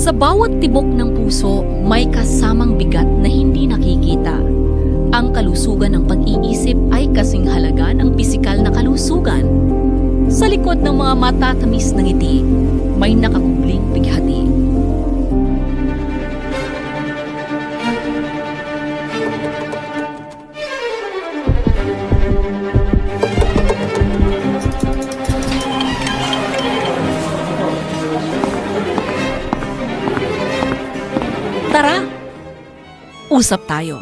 Sa bawat tibok ng puso, may kasamang bigat na hindi nakikita. Ang kalusugan ng pag-iisip ay kasing halaga ng pisikal na kalusugan. Sa likod ng mga matatamis na ngiti, may nakakubling bighati. Tara, usap tayo.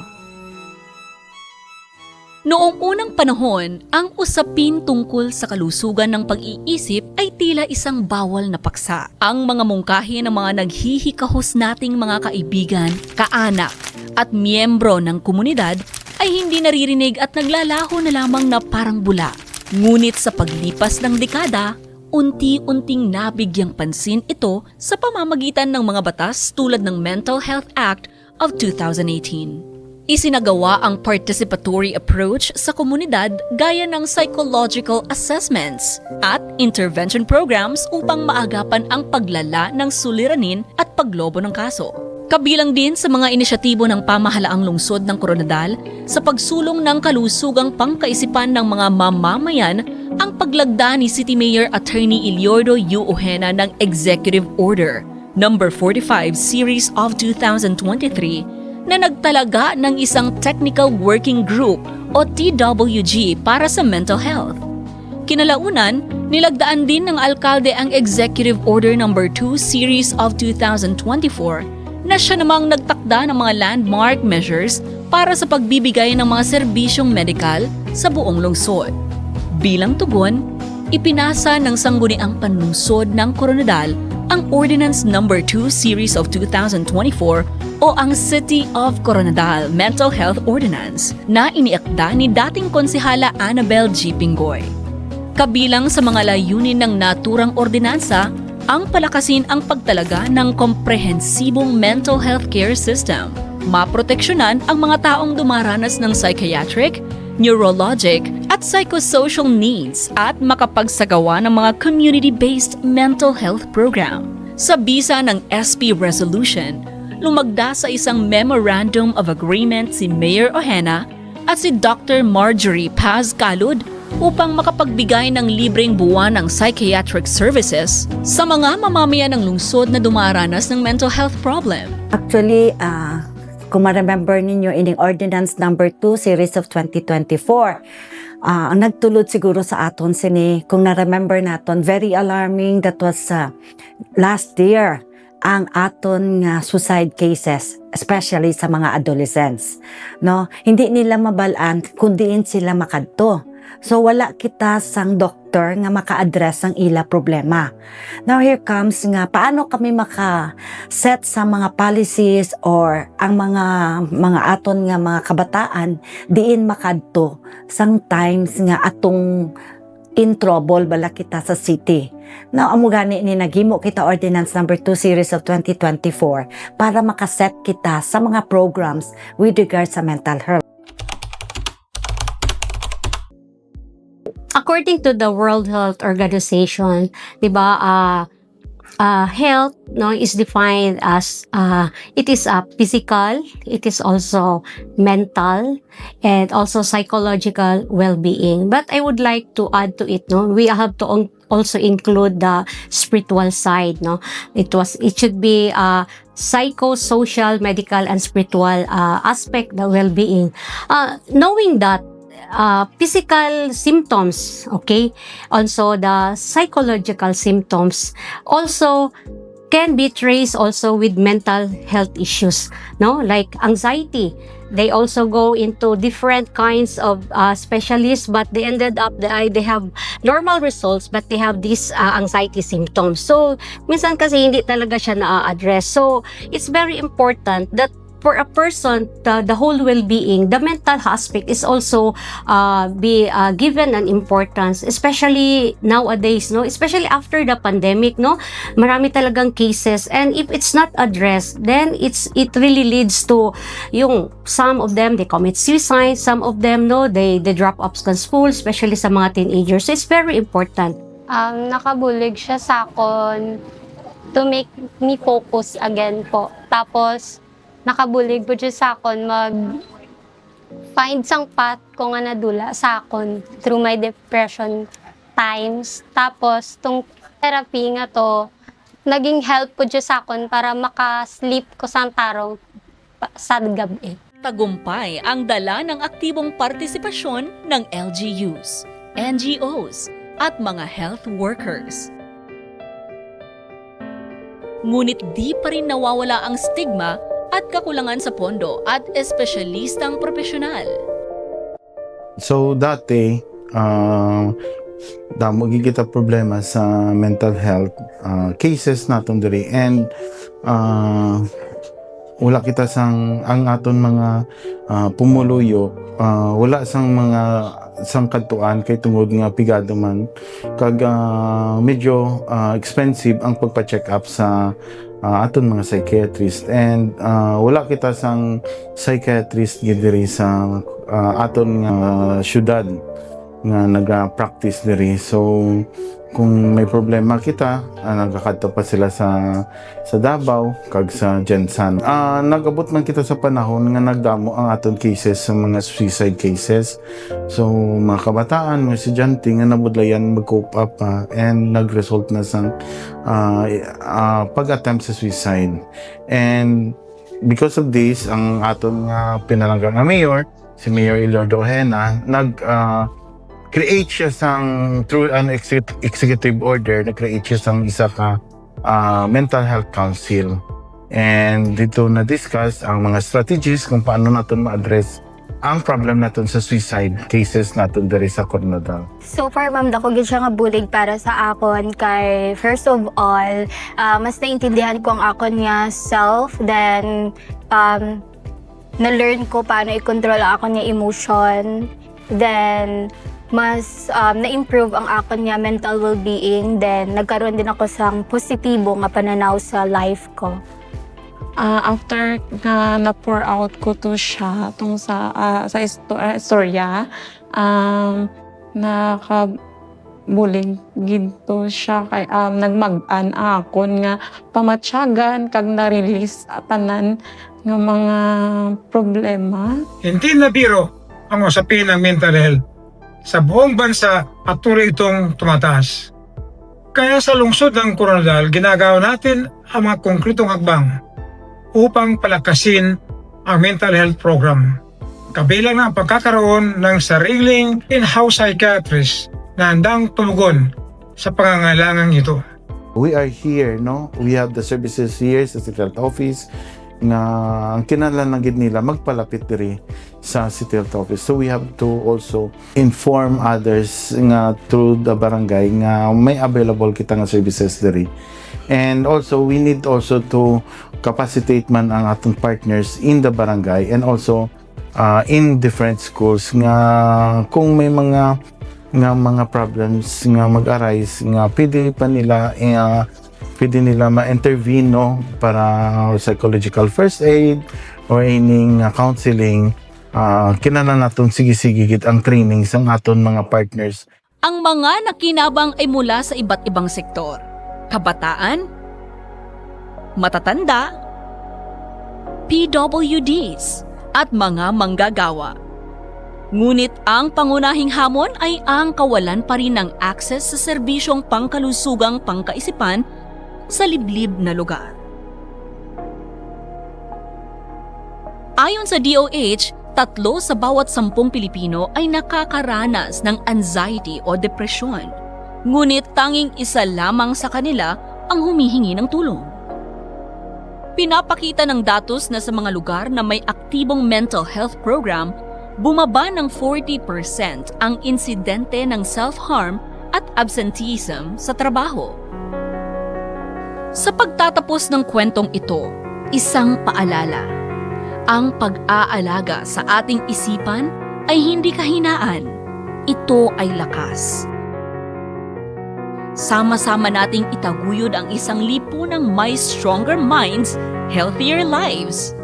Noong unang panahon, ang usapin tungkol sa kalusugan ng pag-iisip ay tila isang bawal na paksa. Ang mga mungkahi ng mga naghihikahos nating mga kaibigan, kaanak, at miyembro ng komunidad ay hindi naririnig at naglalaho na lamang na parang bula. Ngunit sa paglipas ng dekada, unti-unting nabigyang pansin ito sa pamamagitan ng mga batas tulad ng Mental Health Act of 2018. Isinagawa ang participatory approach sa komunidad gaya ng psychological assessments at intervention programs upang maagapan ang paglala ng suliranin at paglobo ng kaso. Kabilang din sa mga inisyatibo ng pamahalaang lungsod ng Coronadal sa pagsulong ng kalusugang pangkaisipan ng mga mamamayan ang paglagda ni City Mayor Attorney Eliordo U. Ojena ng Executive Order No. 45 Series of 2023 na nagtalaga ng isang Technical Working Group o TWG para sa mental health. Kinalaunan, nilagdaan din ng alkalde ang Executive Order No. 2 Series of 2024 na siya namang nagtakda ng mga landmark measures para sa pagbibigay ng mga serbisyong medikal sa buong lungsod. Bilang tugon, ipinasa ng sangguniang panlungsod ng Coronadal ang Ordinance No. 2 Series of 2024 o ang City of Coronadal Mental Health Ordinance na iniakda ni dating konsehala Annabel G. Pingoy. Kabilang sa mga layunin ng naturang ordinansa, ang palakasin ang pagtalaga ng komprehensibong mental health care system, maproteksyonan ang mga taong dumaranas ng psychiatric, neurologic at psychosocial needs at makapagsagawa ng mga community-based mental health program. Sa bisa ng SP Resolution, lumagda sa isang Memorandum of Agreement si Mayor Ojena at si Dr. Marjorie Paz Calud upang makapagbigay ng libreng buwan ng psychiatric services sa mga mamamayan ng lungsod na dumaranas ng mental health problem. Actually, kung ma-remember ninyo, ining Ordinance No. 2 Series of 2024, ang nagtulod siguro sa aton sini, kung na-remember naton, very alarming, that was last year, ang aton suicide cases, especially sa mga adolescents. No? Hindi nila mabalaan, kundiin sila makadto. So wala kita sang doktor nga maka-address ang ila problema. Now here comes nga paano kami maka-set sa mga policies or ang mga aton nga mga kabataan diin makadto sang times nga atong in trouble bala kita sa city. Now amo gani ni naghimo kita Ordinance No. 2 Series of 2024 para makaset kita sa mga programs with regards sa mental health. According to the World Health Organization, 'di ba, health is defined as it is physical, it is also mental, and also psychological well-being. But I would like to add to it, we have to also include the spiritual side, It should be psychosocial, medical, and spiritual aspect, the well-being. Knowing that physical symptoms, okay, also the psychological symptoms also can be traced also with mental health issues, like anxiety. They also go into different kinds of specialists, but they ended up they have normal results, but they have these anxiety symptoms. So minsan kasi hindi talaga siya na-address. So it's very important that for a person, the whole well-being, the mental aspect is also be given an importance, especially nowadays, especially after the pandemic, marami talagang cases, and if it's not addressed, then it really leads to some of them they commit suicide, some of them they drop off sa school, especially sa mga teenagers. So it's very important. Nakabulig siya sa akon to make me focus again po. Tapos, nakabulig po dyan sa akon find sang path ko nga nadula sa akon through my depression times. Tapos, tong therapy nga to, naging help po dyan sa akon para makasleep ko sa tarong sa gabi. Tagumpay ang dala ng aktibong partisipasyon ng LGUs, NGOs, at mga health workers. Ngunit di pa rin nawawala ang stigma at kakulangan sa pondo at espesyalistang profesional. So dati, damo kita problema sa mental health cases naton diri, and wala kita sang ang aton mga pumuluyo, wala sang mga sangkatuan kay tungod nga pigado man kag medyo expensive ang pagpa-check up sa aton mga psychiatrist, and wala kita sang psychiatrist diri sa aton nga syudad nga naga-practice diri. So kung may problema kita, nagkakadto pa sila sa Davao kag sa Jensan. Nag-abot man kita sa panahon nga nagdamo ang aton cases sa mga suicide cases. So mga kabataan, mga estudyante nga nabudlayan mag-cope up and nag-result na sa pag-attempt sa suicide. And because of this, ang aton nga pinalanggang nga mayor, si Mayor Ilodo Ojeda, create siya sang through an executive order, na-create siya sang isa ka mental health council, and dito na-discuss ang mga strategies kung paano natin ma-address ang problem natin sa suicide cases natin diri sa Coronadal. So far, ma'am, dako gid siya nga bulig para sa akon kay first of all, mas naintindihan ko ang akon nga self, then na-learn ko paano i-control ang akon nga emotion, then mas na-improve ang akon nga mental well-being, then nagkaroon din ako sang positibo nga pananaw sa life ko. After nga na-pour out ko to siya tong sa istorya, nakabulig gid to siya kay nagmag-an akon nga pamatyagan kag na-release tanan nga mga problema. Hindi na biro ang usapin ng mental health. Sa buong bansa, patuloy itong tumataas. Kaya sa lungsod ng Coronadal, ginagawa natin ang mga konkretong hakbang upang palakasin ang mental health program. Kabilang na ang pagkakaroon ng sariling in-house psychiatrist na handang tumugon sa pangangailangan ito. We are here, no? We have the services here sa City Health Office nga ang kinahanglan gid nila magpalapit diri sa City Health Office. So we have to also inform others nga through the barangay nga may available kita nga services diri. And also we need also to capacitate man ang atong partners in the barangay and also in different schools nga kung may mga problems nga mag-arise nga pwede nila ma-intervene, no, para psychological first aid or any counseling. Kinahanglan naton sige-sige gid ang training sa aton mga partners. Ang mga nakinabang ay mula sa iba't ibang sektor. Kabataan, matatanda, PWDs, at mga manggagawa. Ngunit ang pangunahing hamon ay ang kawalan pa rin ng access sa serbisyong pangkalusugang pangkaisipan sa liblib na lugar. Ayon sa DOH, 3 sa bawat 10 Pilipino ay nakakaranas ng anxiety o depresyon. Ngunit tanging isa lamang sa kanila ang humihingi ng tulong. Pinapakita ng datos na sa mga lugar na may aktibong mental health program, bumaba ng 40% ang insidente ng self-harm at absenteeism sa trabaho. Sa pagtatapos ng kwentong ito, isang paalala. Ang pag-aalaga sa ating isipan ay hindi kahinaan. Ito ay lakas. Sama-sama nating itaguyod ang isang lipunang may stronger minds, healthier lives.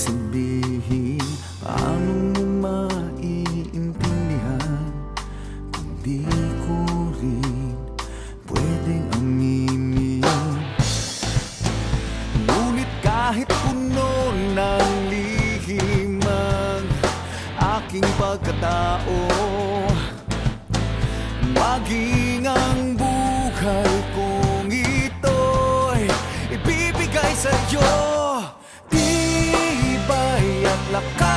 sabihin, paano mo maiintindihan kung di ko rin pwedeng aminin. Ngunit kahit puno ng lihim ang aking pagkatao, maging ang buhay kong ito'y ibibigay sa'yo. Tibay at lakas